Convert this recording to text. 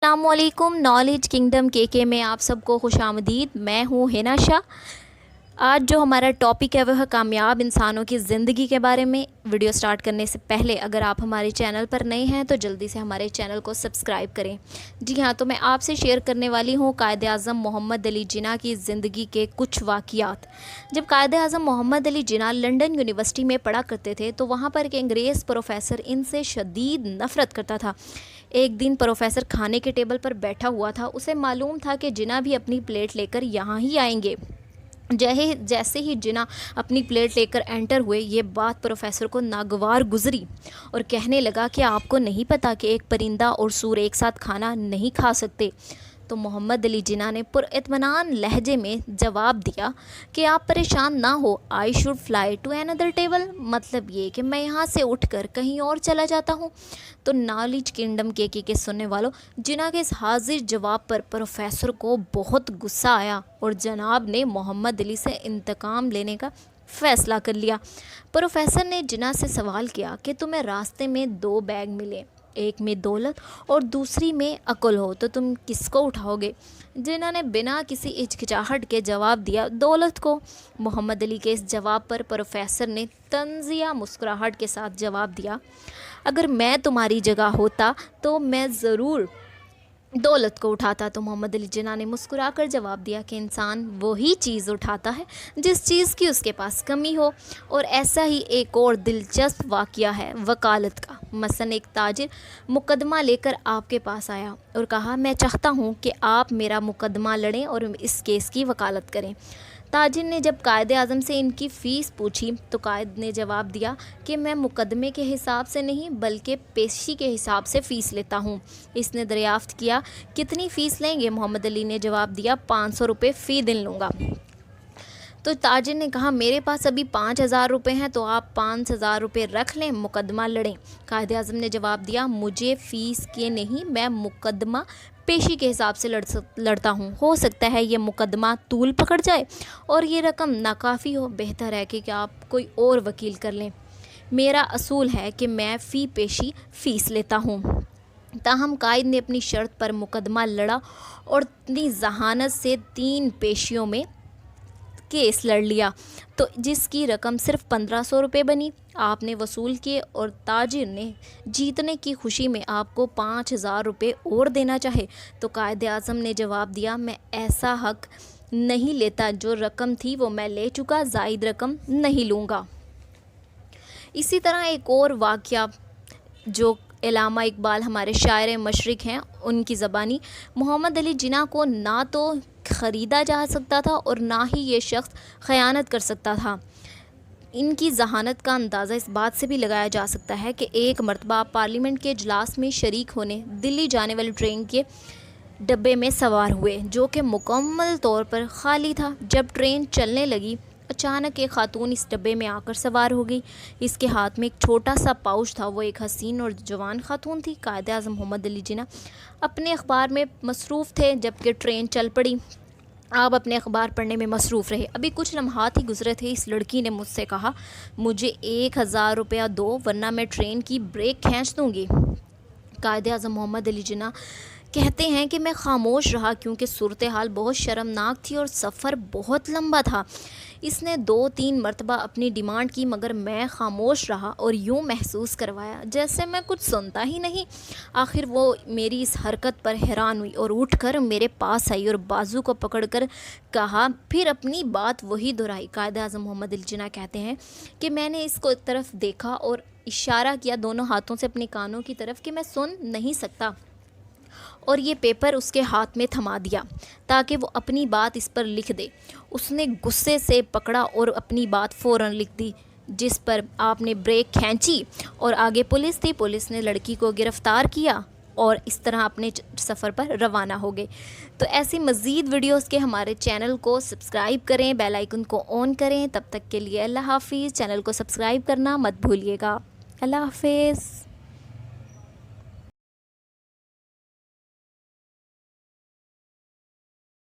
अस्सलामुअलैकुम। Knowledge kingdom के में आप सबको खुशामदीद। मैं हूँ हिना शाह। आज जो हमारा टॉपिक है वह कामयाब इंसानों की ज़िंदगी के बारे में। वीडियो स्टार्ट करने से पहले अगर आप हमारे चैनल पर नए हैं तो जल्दी से हमारे चैनल को सब्सक्राइब करें। जी हाँ, तो मैं आपसे शेयर करने वाली हूँ कायद-ए-आज़म मोहम्मद अली जिन्ना की ज़िंदगी के कुछ वाक़ियात। जब कायद-ए-आज़म मोहम्मद अली जिन्ना लंदन यूनिवर्सिटी में पढ़ा करते थे तो वहाँ पर एक अंग्रेज़ प्रोफेसर इनसे शदीद नफ़रत करता था। एक दिन प्रोफेसर खाने के टेबल पर बैठा हुआ था। उसे मालूम था कि जिन्ना भी अपनी प्लेट लेकर यहाँ ही आएंगे। जैसे ही जिन्ना अपनी प्लेट लेकर एंटर हुए, ये बात प्रोफेसर को नागवार गुजरी और कहने लगा कि आपको नहीं पता कि एक परिंदा और सूर एक साथ खाना नहीं खा सकते। तो मोहम्मद अली जिन्ना ने पुरइत्मीनान लहजे में जवाब दिया कि आप परेशान ना हो, I should fly to another table. मतलब ये कि मैं यहाँ से उठकर कहीं और चला जाता हूँ। तो नॉलेज किंगडम के सुनने वालों, जिन्ना के इस हाजिर जवाब पर प्रोफेसर को बहुत गुस्सा आया और जनाब ने मोहम्मद अली से इंतकाम लेने का फ़ैसला कर लिया। प्रोफेसर ने जिन्ना से सवाल किया कि तुम्हें रास्ते में दो बैग मिले, एक में दौलत और दूसरी में अक्ल हो, तो तुम किसको उठाओगे? जिन्ना ने बिना किसी हिचकिचाहट के जवाब दिया, दौलत को। मोहम्मद अली के इस जवाब पर प्रोफेसर ने तंज़िया मुस्कुराहट के साथ जवाब दिया, अगर मैं तुम्हारी जगह होता तो मैं ज़रूर दौलत को उठाता। तो मोहम्मद अली जिन्ना ने मुस्कुराकर जवाब दिया कि इंसान वही चीज़ उठाता है जिस चीज़ की उसके पास कमी हो। और ऐसा ही एक और दिलचस्प वाक़या है वकालत का। मसलन एक ताजिर मुकदमा लेकर आपके पास आया और कहा, मैं चाहता हूँ कि आप मेरा मुकदमा लड़ें और इस केस की वकालत करें। ताजिर ने जब कायद-ए-आज़म से इनकी फ़ीस पूछी तो कायद ने जवाब दिया कि मैं मुकदमे के हिसाब से नहीं बल्कि पेशी के हिसाब से फ़ीस लेता हूँ। इसने दरियाफ़्त किया, कितनी फ़ीस लेंगे? मोहम्मद अली ने जवाब दिया, 500 रुपये फ़ी दिन लूँगा। तो ताजिर ने कहा, मेरे पास अभी 5000 रुपये हैं, तो आप 5000 रुपये रख लें, मुकदमा लड़ें। कायद-ए-आज़म ने जवाब दिया, मुझे फ़ीस के नहीं, मैं मुकदमा पेशी के हिसाब से लड़ता हूँ। हो सकता है ये मुकदमा तूल पकड़ जाए और ये रकम नाकाफ़ी हो, बेहतर है कि आप कोई और वकील कर लें। मेरा असूल है कि मैं फ़ी पेशी फ़ीस लेता हूँ। ताहम कायद ने अपनी शर्त पर मुकदमा लड़ा और अपनी जहानत से 3 पेशियों में केस लड़ लिया, तो जिसकी रकम सिर्फ 1500 रुपये बनी। आपने वसूल किए और ताजिर ने जीतने की खुशी में आपको 5000 रुपये और देना चाहे तो कायद-ए-आज़म ने जवाब दिया, मैं ऐसा हक नहीं लेता, जो रकम थी वो मैं ले चुका, ज़ायद रकम नहीं लूँगा। इसी तरह एक और वाक़या जो अल्लामा इकबाल हमारे शायर मशरिक़ हैं उनकी ज़बानी, मोहम्मद अली जिन्ना को ना तो ख़रीदा जा सकता था और ना ही ये शख्स ख़यानत कर सकता था। इनकी जहानत का अंदाज़ा इस बात से भी लगाया जा सकता है कि एक मरतबा पार्लियामेंट के इजलास में शरीक होने दिल्ली जाने वाली ट्रेन के डब्बे में सवार हुए, जो कि मुकम्मल तौर पर खाली था। जब ट्रेन चलने लगी, अचानक एक खातून इस डब्बे में आकर सवार हो गई। इसके हाथ में एक छोटा सा पाउच था। वो एक हसीन और जवान खातून थी। कायद-ए-आज़म मोहम्मद अली जिन्ना अपने अखबार में मसरूफ़ थे जबकि ट्रेन चल पड़ी। आप अपने अखबार पढ़ने में मसरूफ़ रहे। अभी कुछ लम्हात ही गुजरे थे, इस लड़की ने मुझसे कहा, मुझे 1000 रुपया दो वरना मैं ट्रेन की ब्रेक खींच दूँगी। कायद-ए-आज़म मोहम्मद अली जिन्ना कहते हैं कि मैं खामोश रहा क्योंकि सूरत हाल बहुत शर्मनाक थी और सफ़र बहुत लंबा था। इसने 2-3 मरतबा अपनी डिमांड की मगर मैं खामोश रहा और यूँ महसूस करवाया जैसे मैं कुछ सुनता ही नहीं। आखिर वो मेरी इस हरकत पर हैरान हुई और उठकर मेरे पास आई और बाजू को पकड़कर कहा, फिर अपनी बात वही दोहराई। कायद-ए-आज़म मोहम्मद अली जिन्ना कहते हैं कि मैंने इसको तरफ देखा और इशारा किया दोनों हाथों से अपने कानों की तरफ कि मैं सुन नहीं सकता, और ये पेपर उसके हाथ में थमा दिया ताकि वो अपनी बात इस पर लिख दे। उसने गुस्से से पकड़ा और अपनी बात फ़ौरन लिख दी, जिस पर आपने ब्रेक खींची और आगे पुलिस थी। पुलिस ने लड़की को गिरफ़्तार किया और इस तरह अपने सफ़र पर रवाना हो गए। तो ऐसी मज़ीद वीडियोस के हमारे चैनल को सब्सक्राइब करें, बेल आइकन को ऑन करें। तब तक के लिए अल्लाह हाफ़िज़। चैनल को सब्सक्राइब करना मत भूलिएगा। अल्लाह हाफ़िज़।